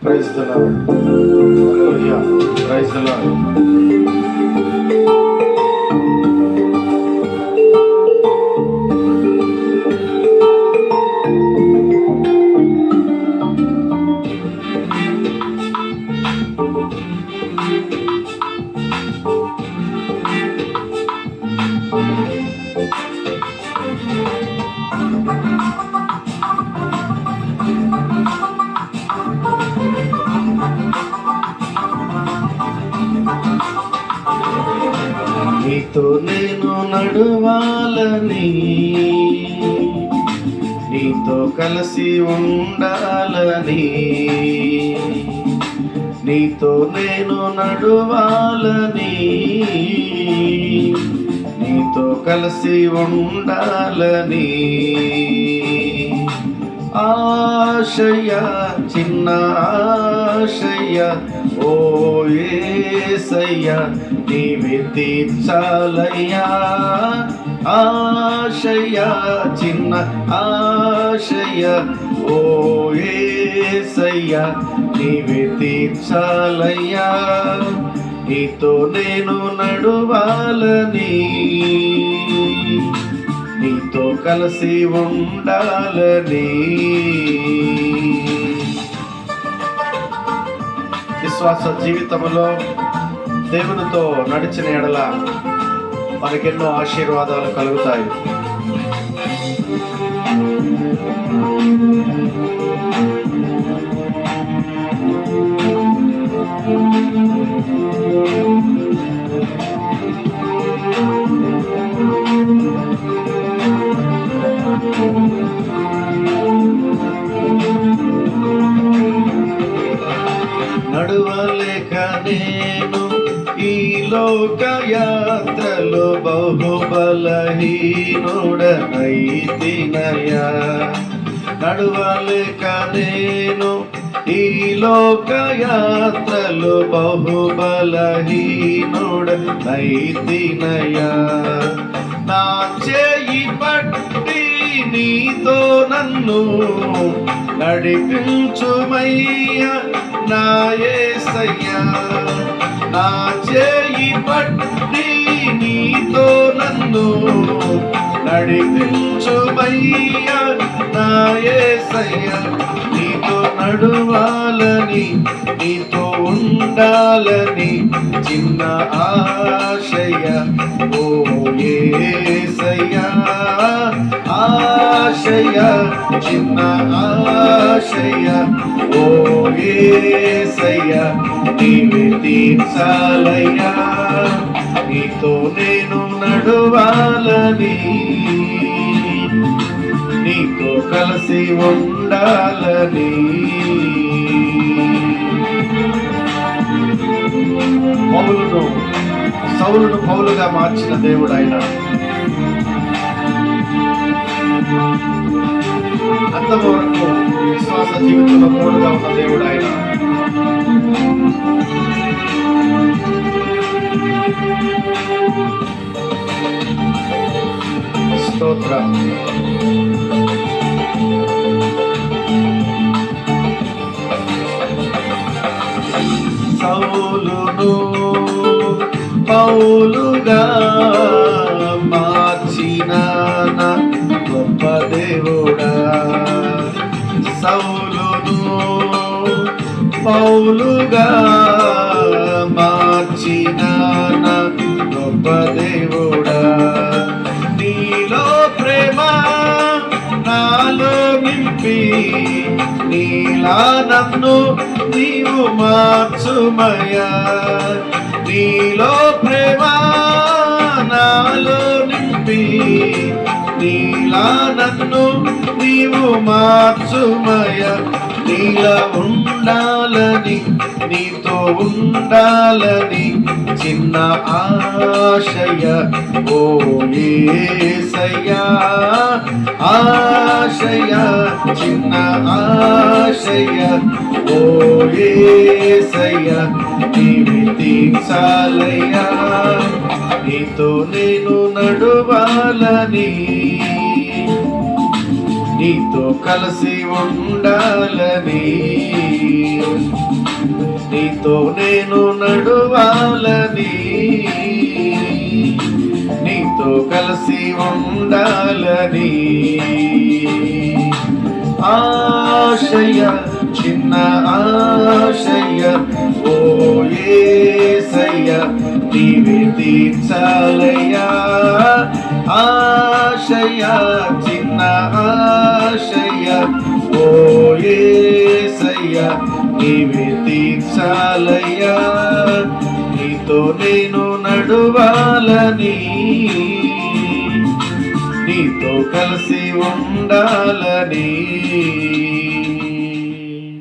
Praise the lord. Hallelujah. Praise the lord. నీతో నేను నడవాలని, నీతో కలిసి ఉండాలని, నీతో నేను నడవాలని, నీతో కలిసి ఉండాలని ఆశయ, చిన్న ఆశయ, ఓ యేసయ్య నీవే తీర్చాలయ్యా. ఆశయ, చిన్న ఆశయ, ఓ యేసయ్య నీవే తీర్చాలయ్యా. నీతో నేను నడవాలని, నీతో కలిసి ఉండాలని. విశ్వాస జీవితంలో దేవునితో నడిచిన ఎడల మనకెన్నో ఆశీర్వాదాలు కలుగుతాయి. నడవలేక నేను ఈ లోక యాత్రలో బహు బలహీనుడనైతినయ్యా. నడవలేక నేను ఈ లోక యాత్రలో బహు బలహీనుడనైతినయ్యా. నా చేయి పట్టి నీతో నన్ను నడిపించుమయ్యా నా యేసయ్యా. నా చేయి పట్టి నీతో నన్ను నడిపించుమయ్యా నా యేసయ్యా. నీతో నడవాలని, నీతో ఉండాలని చిన్న ఆశయ, ఓ యేసయ్యా. ఆశయ, చిన్న ఆశయ, ఓ యేసయ్య నీవే తీర్చాలయ్యా. నీతో నేను నడవాలని, నీతో కలిసి ఉండాలని. సౌలును పౌలుగా మార్చిన దేవుడు ఆయన. అంతవరకు విశ్వాస జీవితంలో తోడుగా ఉన్న దేవుడు ఆయన. స్తోత్రం. సౌలును పౌలుగా మార్చిన గొప్ప దేవుడా. సౌలును పౌలుగా మార్చిన గొప్ప దేవుడా. నీలో ప్రేమ నాలో నింపి, నీలా నన్ను నీవు మార్చుమయ్యా. నీలో ప్రేమ నాలో నింపి, నీలా నన్ను నీవు మార్చుమయ్యా. నీలా ఉండాలని, నీతో ఉండాలని చిన్న ఆశయ, ఓ యేసయ్యా. ఆశయ, చిన్న ఆశయ, ఓ యేసయ్య నీవే తీర్చాలయ్యా. నీతో నేను నడవాలని, నీతో కలిసి ఉండాలని. నీతో నేను నడువాలని, నీతో కలిసి ఉండాలని ఆశయ, చిన్న ఆశయ, ఓ యేసయ్య నీవే తీర్చాలయ్యా. ఆశయ, చిన్న ఆశయ, ఓ యేసయ్య నీవే తీర్చాలయ్యా. నీతో నేను నడువాలని, నీతో కలిసి ఉండాలని